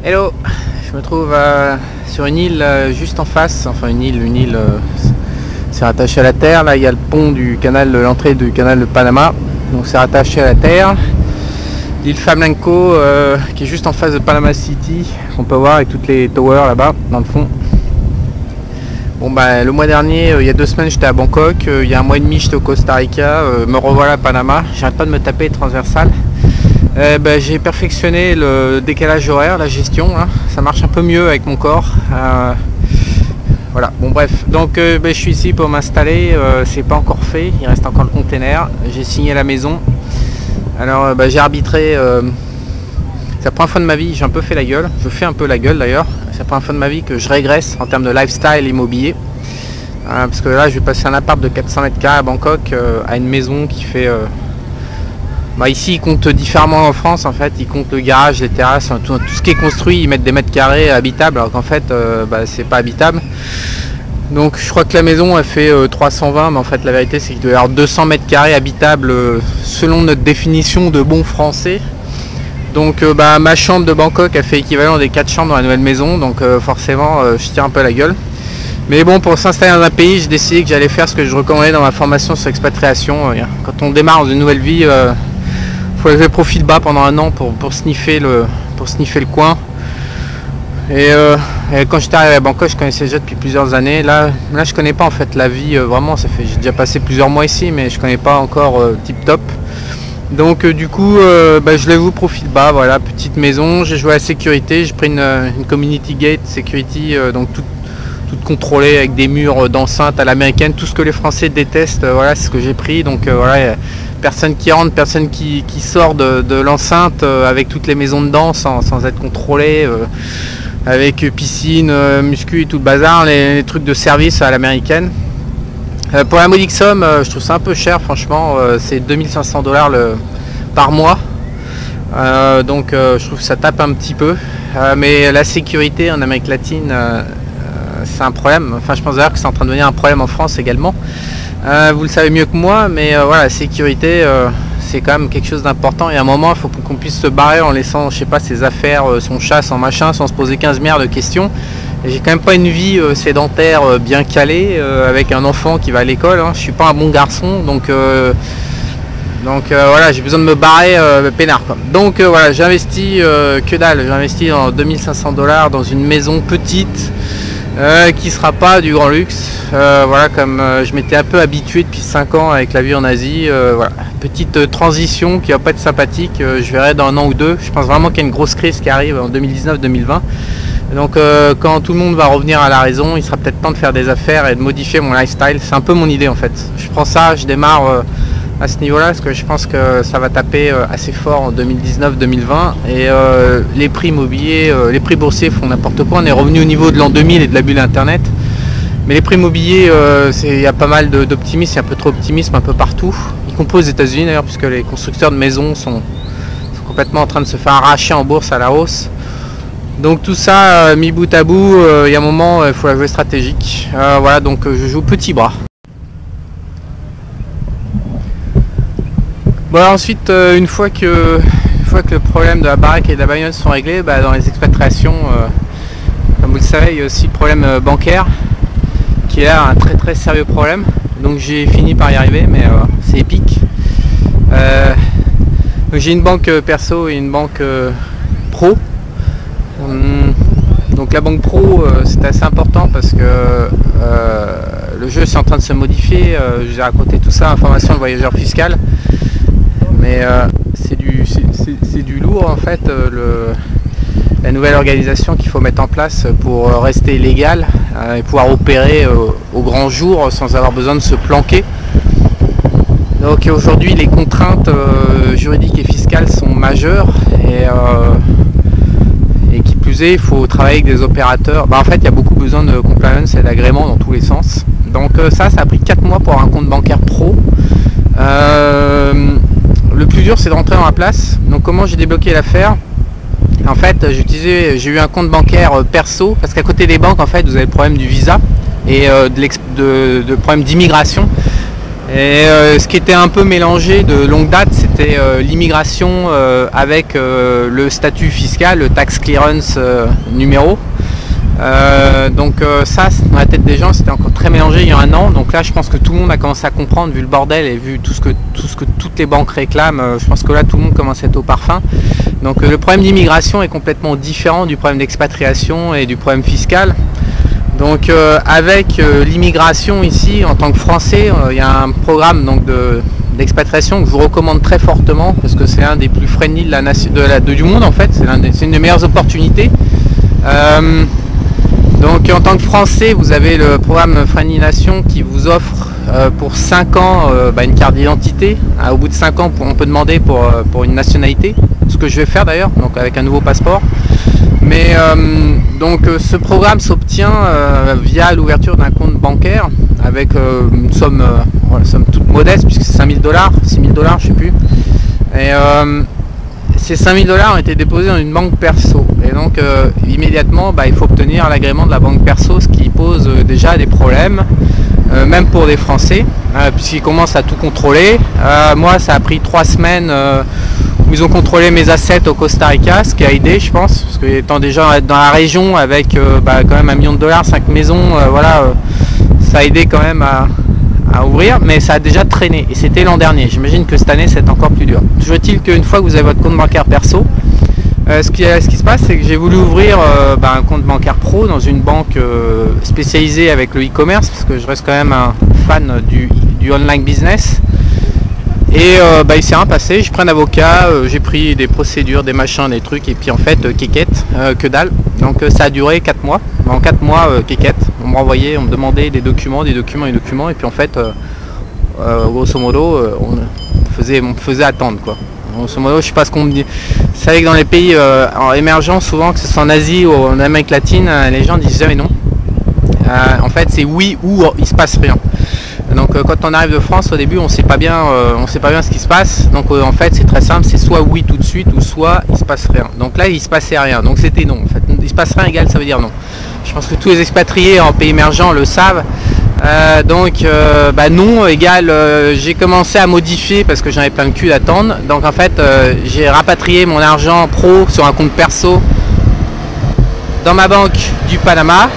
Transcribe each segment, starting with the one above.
Hello, je me trouve sur une île juste en face, enfin une île, c'est rattaché à la terre. Là il y a le pont du canal, l'entrée du canal de Panama, donc c'est rattaché à la terre. L'île Flamenco qui est juste en face de Panama City, qu'on peut voir avec toutes les towers là-bas dans le fond. Bon bah le mois dernier, il y a 2 semaines j'étais à Bangkok, il y a 1 mois et demi j'étais au Costa Rica, me revoilà à Panama, j'arrête pas de me taper les transversales. J'ai perfectionné le décalage horaire, la gestion, hein. Ça marche un peu mieux avec mon corps. Voilà, bon bref, donc je suis ici pour m'installer, c'est pas encore fait, il reste encore le container, j'ai signé la maison. Alors j'ai arbitré, c'est la première fois de ma vie, j'ai un peu fait la gueule, je fais un peu la gueule d'ailleurs, c'est la première fois de ma vie que je régresse en termes de lifestyle immobilier. Parce que là je vais passer un appart de 400 mètres carrés à Bangkok à une maison qui fait... ici ils comptent différemment en France en fait, ils comptent le garage, les terrasses, tout ce qui est construit, ils mettent des mètres carrés habitables alors qu'en fait c'est pas habitable. Donc je crois que la maison elle fait 320, mais en fait la vérité c'est qu'il doit y avoir 200 mètres carrés habitables selon notre définition de bon français. Donc ma chambre de Bangkok elle fait équivalent des 4 chambres dans la nouvelle maison, donc forcément je tire un peu la gueule. Mais bon, pour s'installer dans un pays, j'ai décidé que j'allais faire ce que je recommandais dans ma formation sur l'expatriation. Quand on démarre dans une nouvelle vie, faut lever profil bas pendant 1 an pour sniffer le coin. Et quand j'étais arrivé à Bangkok, je connaissais déjà depuis plusieurs années. Là je connais pas en fait la vie vraiment. J'ai déjà passé plusieurs mois ici, mais je connais pas encore tip top. Donc du coup, je lève au profil bas. Voilà, petite maison. J'ai joué à la sécurité. J'ai pris une community gate security, donc toute contrôlée avec des murs d'enceinte à l'américaine, tout ce que les Français détestent. Voilà, c'est ce que j'ai pris. Donc voilà. Personne qui rentre, personne qui sort de l'enceinte avec toutes les maisons dedans sans être contrôlé, avec piscine, muscu et tout le bazar, les trucs de service à l'américaine. Pour la modique somme, je trouve ça un peu cher franchement, c'est 2500 $ par mois, donc je trouve que ça tape un petit peu, mais la sécurité en Amérique latine c'est un problème, enfin je pense d'ailleurs que c'est en train de devenir un problème en France également. Vous le savez mieux que moi, mais voilà, la sécurité c'est quand même quelque chose d'important, et à un moment il faut qu'on puisse se barrer en laissant, je sais pas, ses affaires, son chat, son machin, sans se poser 15 milliards de questions. J'ai quand même pas une vie sédentaire bien calée, avec un enfant qui va à l'école, hein. Je suis pas un bon garçon, donc voilà, j'ai besoin de me barrer peinard quoi. Donc voilà, j'ai investi que dalle, j'ai investi en 2500 $ dans une maison petite, qui sera pas du grand luxe, voilà, comme je m'étais un peu habitué depuis 5 ans avec la vie en Asie. Voilà, petite transition qui va pas être sympathique, je verrai dans 1 an ou 2. Je pense vraiment qu'il y a une grosse crise qui arrive en 2019-2020, donc quand tout le monde va revenir à la raison, il sera peut-être temps de faire des affaires et de modifier mon lifestyle. C'est un peu mon idée en fait, je prends ça, je démarre à ce niveau là parce que je pense que ça va taper assez fort en 2019-2020, et les prix immobiliers, les prix boursiers font n'importe quoi. On est revenu au niveau de l'an 2000 et de la bulle internet, mais les prix immobiliers, il y a pas mal d'optimisme, il y a un peu trop d'optimisme un peu partout, y compris aux États-Unis d'ailleurs, puisque les constructeurs de maisons sont complètement en train de se faire arracher en bourse à la hausse. Donc tout ça mis bout à bout, il y a un moment il faut la jouer stratégique. Voilà, donc je joue petit bras. Bon, ensuite, une fois que le problème de la baraque et de la bagnole sont réglés, dans les expatriations, comme vous le savez, il y a aussi le problème bancaire, qui est là un très très sérieux problème. Donc j'ai fini par y arriver, mais c'est épique. Donc j'ai une banque perso et une banque pro. Donc la banque pro, c'est assez important parce que le jeu c'est en train de se modifier. Je vous ai raconté tout ça, information de voyageur fiscal. Mais c'est du lourd en fait, la nouvelle organisation qu'il faut mettre en place pour rester légal et pouvoir opérer au grand jour sans avoir besoin de se planquer. Donc aujourd'hui les contraintes juridiques et fiscales sont majeures, et qui plus est, il faut travailler avec des opérateurs. En fait il y a beaucoup besoin de compliance et d'agrément dans tous les sens. Donc ça a pris 4 mois pour avoir un compte bancaire pro. Le plus dur c'est de rentrer dans la place. Donc comment j'ai débloqué l'affaire? En fait j'ai eu un compte bancaire perso, parce qu'à côté des banques en fait vous avez le problème du visa et de problème d'immigration. Et ce qui était un peu mélangé de longue date, c'était l'immigration avec le statut fiscal, le tax clearance numéro. Donc ça, dans la tête des gens, c'était encore très mélangé il y a un an. Donc là, je pense que tout le monde a commencé à comprendre, vu le bordel et vu tout ce que toutes les banques réclament. Je pense que là, tout le monde commence à être au parfum. Donc le problème d'immigration est complètement différent du problème d'expatriation et du problème fiscal. Donc avec l'immigration ici, en tant que Français, il y a un programme d'expatriation que je vous recommande très fortement parce que c'est un des plus friendly du monde en fait. C'est une des meilleures opportunités. Donc en tant que Français, vous avez le programme Friendly Nation qui vous offre pour 5 ans une carte d'identité. Au bout de 5 ans, on peut demander pour une nationalité, ce que je vais faire d'ailleurs, donc avec un nouveau passeport. Mais donc ce programme s'obtient via l'ouverture d'un compte bancaire avec une somme toute modeste puisque c'est 5 000 $, 6 000 $, je sais plus. Et ces 5 000 $ ont été déposés dans une banque perso. Et donc immédiatement il faut obtenir l'agrément de la banque perso, ce qui pose déjà des problèmes, même pour des Français, puisqu'ils commencent à tout contrôler. Moi ça a pris 3 semaines où ils ont contrôlé mes assets au Costa Rica, ce qui a aidé je pense, parce que étant déjà dans la région avec quand même $1 million, 5 maisons, ça a aidé quand même à ouvrir, mais ça a déjà traîné et c'était l'an dernier. J'imagine que cette année c'est encore plus dur. Toujours est-il qu'une fois que vous avez votre compte bancaire perso, ce qui se passe, c'est que j'ai voulu ouvrir un compte bancaire pro dans une banque spécialisée avec le e-commerce, parce que je reste quand même un fan du online business. Et il s'est rien passé, j'ai pris un avocat, j'ai pris des procédures, des machins, des trucs, et puis en fait, quéquette, que dalle. Donc ça a duré 4 mois. En 4 mois, quéquette, on me renvoyait, on me demandait des documents, et puis en fait, grosso modo, on me faisait attendre quoi. Grosso modo, je sais pas ce qu'on me dit. Vous savez que dans les pays émergents, souvent, que ce soit en Asie ou en Amérique latine, les gens disent jamais non. En fait, c'est oui ou il se passe rien. Donc quand on arrive de France, au début on sait pas bien ce qui se passe. Donc en fait c'est très simple, c'est soit oui tout de suite ou soit il se passe rien. Donc là il se passait rien, donc c'était non en fait. Il se passe rien égal ça veut dire non. Je pense que tous les expatriés en pays émergents le savent. Non égale j'ai commencé à modifier parce que j'en avais plein le cul d'attendre. Donc en fait j'ai rapatrié mon argent pro sur un compte perso dans ma banque du Panama.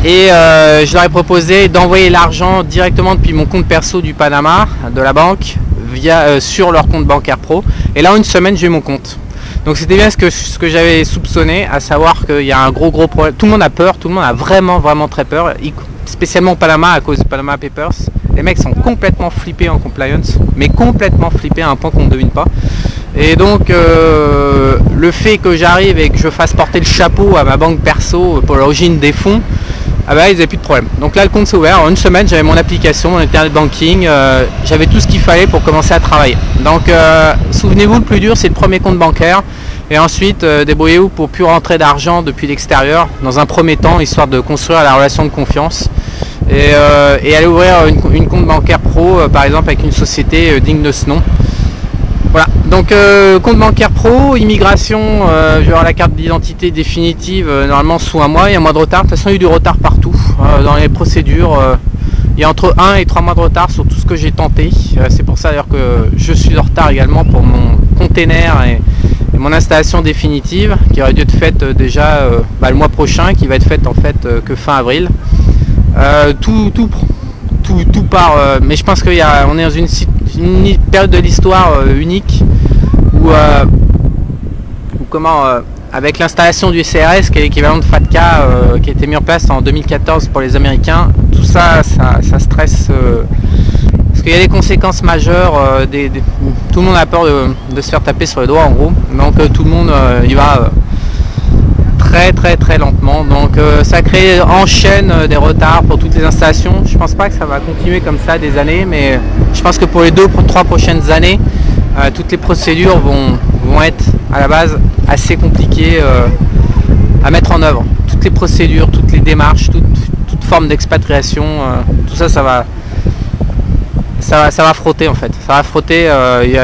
Et je leur ai proposé d'envoyer l'argent directement depuis mon compte perso du Panama, de la banque, sur leur compte bancaire pro. Et là en une semaine j'ai eu mon compte. Donc c'était bien ce que j'avais soupçonné, à savoir qu'il y a un gros problème. Tout le monde a peur, tout le monde a vraiment très peur, spécialement au Panama à cause du Panama Papers. Les mecs sont complètement flippés en compliance, mais complètement flippés à un point qu'on ne devine pas. Et donc le fait que j'arrive et que je fasse porter le chapeau à ma banque perso pour l'origine des fonds, ils n'avaient plus de problème. Donc là le compte s'est ouvert, en une semaine j'avais mon application, mon internet banking, j'avais tout ce qu'il fallait pour commencer à travailler. Donc souvenez-vous, le plus dur c'est le premier compte bancaire, et ensuite débrouillez-vous pour plus rentrer d'argent depuis l'extérieur dans un premier temps, histoire de construire la relation de confiance. Et aller ouvrir une compte bancaire pro par exemple avec une société digne de ce nom. Voilà, donc compte bancaire pro, immigration, je vais avoir la carte d'identité définitive normalement sous un mois, il y a un mois de retard. De toute façon il y a eu du retard partout dans les procédures, il y a entre 1 et 3 mois de retard sur tout ce que j'ai tenté. C'est pour ça d'ailleurs que je suis en retard également pour mon container et mon installation définitive qui aurait dû être faite déjà le mois prochain, qui va être faite en fait que fin avril. Tout part, mais je pense qu'on est dans une période de l'histoire unique où avec l'installation du CRS qui est l'équivalent de FATCA qui a été mis en place en 2014 pour les Américains, tout ça stresse parce qu'il y a des conséquences majeures, tout le monde a peur de se faire taper sur les doigts en gros, donc tout le monde y va très lentement, donc ça crée en chaîne des retards pour toutes les installations. Je pense pas que ça va continuer comme ça des années, mais je pense que pour les 2-3 prochaines années toutes les procédures vont être à la base assez compliquées à mettre en œuvre. Toutes les procédures, toutes les démarches, toute forme d'expatriation, tout ça va frotter en fait. Ça va frotter,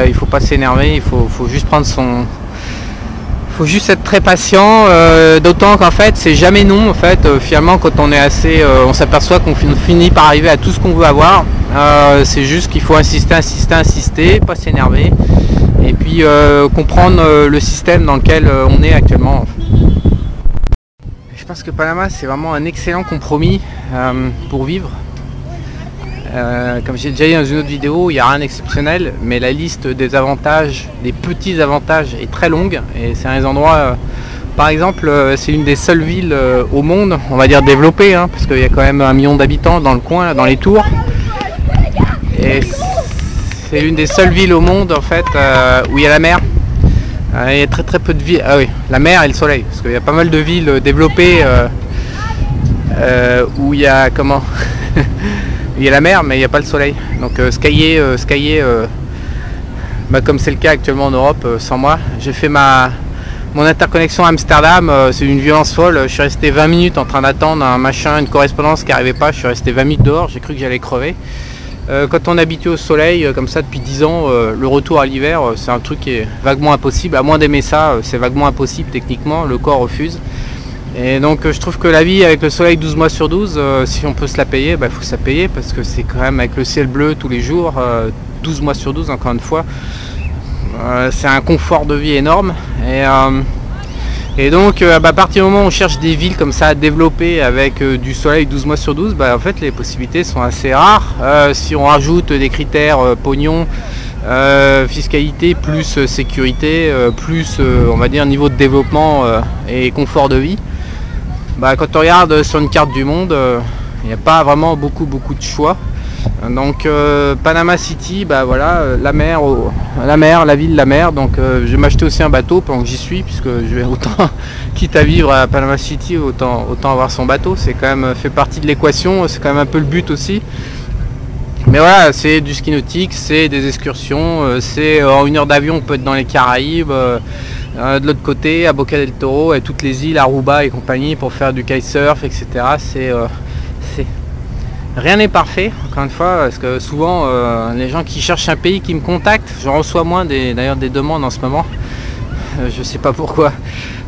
il faut pas s'énerver, il faut juste prendre faut juste être très patient, d'autant qu'en fait c'est jamais non. En fait, finalement, quand on est assez, on s'aperçoit qu'on finit par arriver à tout ce qu'on veut avoir. C'est juste qu'il faut insister, pas s'énerver, et puis comprendre le système dans lequel on est actuellement. Je pense que Panama c'est vraiment un excellent compromis pour vivre. Comme j'ai déjà dit dans une autre vidéo, il n'y a rien d'exceptionnel, mais la liste des avantages, des petits avantages est très longue, et c'est un des endroits, par exemple, c'est une des seules villes au monde, on va dire développée, hein, parce qu'il y a quand même 1 million d'habitants dans le coin, là, dans les tours, et c'est l'une des seules villes au monde en fait où il y a la mer. Il y a très peu de villes, la mer et le soleil, parce qu'il y a pas mal de villes développées où il y a comment il y a la mer mais il n'y a pas le soleil, donc skier comme c'est le cas actuellement en Europe, sans moi. J'ai fait mon interconnexion à Amsterdam, c'est une violence folle. Je suis resté 20 minutes en train d'attendre une correspondance qui n'arrivait pas. Je suis resté 20 minutes dehors, j'ai cru que j'allais crever. Quand on est habitué au soleil comme ça depuis 10 ans, le retour à l'hiver c'est un truc qui est vaguement impossible. À moins d'aimer ça, c'est vaguement impossible techniquement, le corps refuse. Et donc je trouve que la vie avec le soleil 12 mois sur 12, si on peut se la payer, il faut se la payer, parce que c'est quand même avec le ciel bleu tous les jours, 12 mois sur 12 encore une fois, c'est un confort de vie énorme. Et donc à partir du moment où on cherche des villes comme ça à développer avec du soleil 12 mois sur 12, en fait les possibilités sont assez rares. Si on rajoute des critères pognon, fiscalité plus sécurité, plus on va dire niveau de développement et confort de vie, quand on regarde sur une carte du monde, il n'y a pas vraiment beaucoup de choix. Donc Panama City, voilà, la mer, la ville, la mer. Donc je vais m'acheter aussi un bateau pendant que j'y suis, puisque je vais autant, quitte à vivre à Panama City, autant avoir son bateau. C'est quand même fait partie de l'équation, c'est quand même un peu le but aussi. Mais voilà, c'est du ski nautique, c'est des excursions, c'est en 1 heure d'avion on peut être dans les Caraïbes, de l'autre côté à Boca del Toro et toutes les îles, Aruba et compagnie, pour faire du kitesurf, etc. Rien n'est parfait, encore une fois, parce que souvent les gens qui cherchent un pays qui me contactent, j'en reçois moins d'ailleurs des demandes en ce moment, je sais pas pourquoi,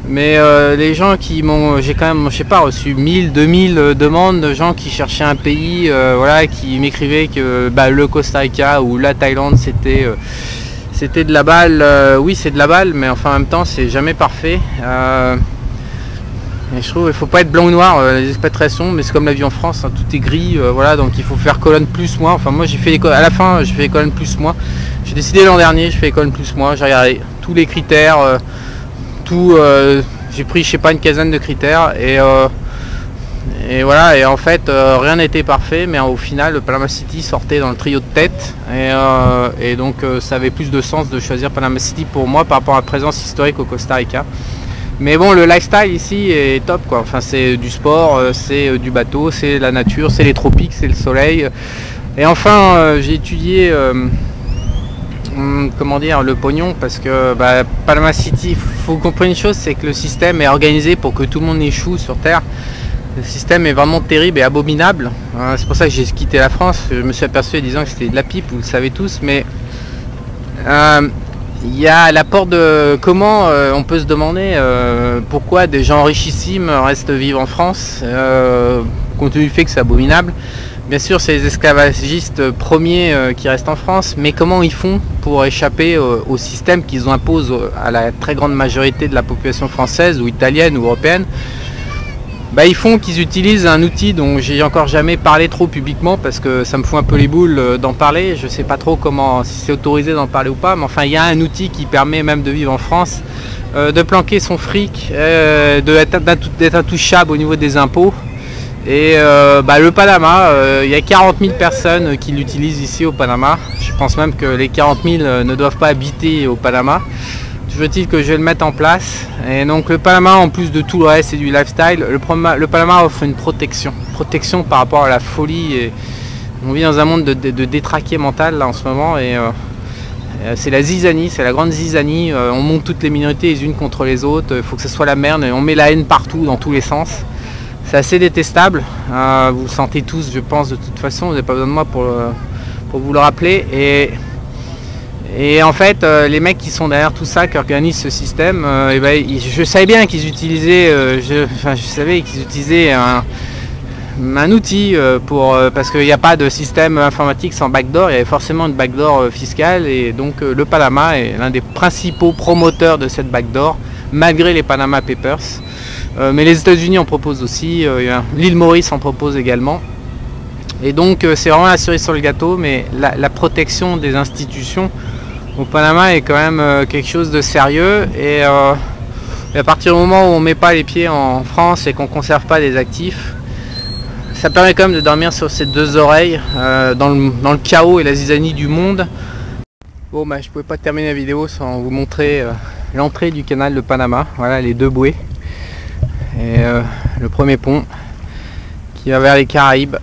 mais les gens qui m'ont, j'ai quand même, je sais pas, reçu 1000, 2000 demandes de gens qui cherchaient un pays, voilà, qui m'écrivaient que le Costa Rica ou la Thaïlande c'était de la balle. Oui, c'est de la balle, mais enfin en même temps c'est jamais parfait. Et je trouve qu'il faut pas être blanc ou noir, les expatriations, mais c'est comme la vie en France, hein, tout est gris, voilà, donc il faut faire colonne plus moins. Enfin moi j'ai fait à la fin j'ai fait colonne plus moins. J'ai décidé l'an dernier, je fais colonne plus moins, j'ai regardé tous les critères, j'ai pris je sais pas une quinzaine de critères et voilà, et en fait rien n'était parfait, mais au final le Panama City sortait dans le trio de tête, et donc ça avait plus de sens de choisir Panama City pour moi par rapport à la présence historique au Costa Rica. Mais bon, le lifestyle ici est top, quoi. Enfin, c'est du sport, c'est du bateau, c'est la nature, c'est les tropiques, c'est le soleil. Et enfin, j'ai étudié comment dire, le pognon, parce que Panama City, il faut comprendre une chose, c'est que le système est organisé pour que tout le monde échoue sur Terre. Le système est vraiment terrible et abominable. C'est pour ça que j'ai quitté la France. Je me suis aperçu en disant que c'était de la pipe, vous le savez tous, mais il y a l'apport de comment on peut se demander pourquoi des gens richissimes restent vivre en France, compte tenu du fait que c'est abominable. Bien sûr, c'est les esclavagistes premiers qui restent en France, mais comment ils font pour échapper au système qu'ils imposent à la très grande majorité de la population française ou italienne ou européenne? Ils font qu'ils utilisent un outil dont j'ai encore jamais parlé trop publiquement, parce que ça me fout un peu les boules d'en parler. Je sais pas trop comment, si c'est autorisé d'en parler ou pas, mais enfin il y a un outil qui permet même de vivre en France, de planquer son fric, d'être intouchable au niveau des impôts. Et le Panama, il y a 40 000 personnes qui l'utilisent ici au Panama. Je pense même que les 40 000 ne doivent pas habiter au Panama. Toujours est-il que je vais le mettre en place. Et donc le Panama, en plus de tout le reste, c'est du lifestyle. Le Panama offre une protection par rapport à la folie. Et on vit dans un monde de détraqué mental là en ce moment, et c'est la zizanie, c'est la grande zizanie. On monte toutes les minorités les unes contre les autres. Il faut que ce soit la merde, et on met la haine partout, dans tous les sens. C'est assez détestable. Vous le sentez tous, je pense, de toute façon. Vous n'avez pas besoin de moi pour vous le rappeler. Et en fait, les mecs qui sont derrière tout ça, qui organisent ce système, je savais bien qu'ils utilisaient, je savais qu'ils utilisaient un outil parce qu'il n'y a pas de système informatique sans backdoor. Il y avait forcément une backdoor fiscale, et donc le Panama est l'un des principaux promoteurs de cette backdoor, malgré les Panama Papers. Mais les États-Unis en proposent aussi, l'île Maurice en propose également. Et donc c'est vraiment la cerise sur le gâteau, mais la protection des institutions au Panama est quand même quelque chose de sérieux. Et à partir du moment où on ne met pas les pieds en France et qu'on ne conserve pas les actifs, ça permet quand même de dormir sur ses deux oreilles dans le chaos et la zizanie du monde. Bon, je pouvais pas terminer la vidéo sans vous montrer l'entrée du canal de Panama. Voilà les deux bouées et le premier pont qui va vers les Caraïbes.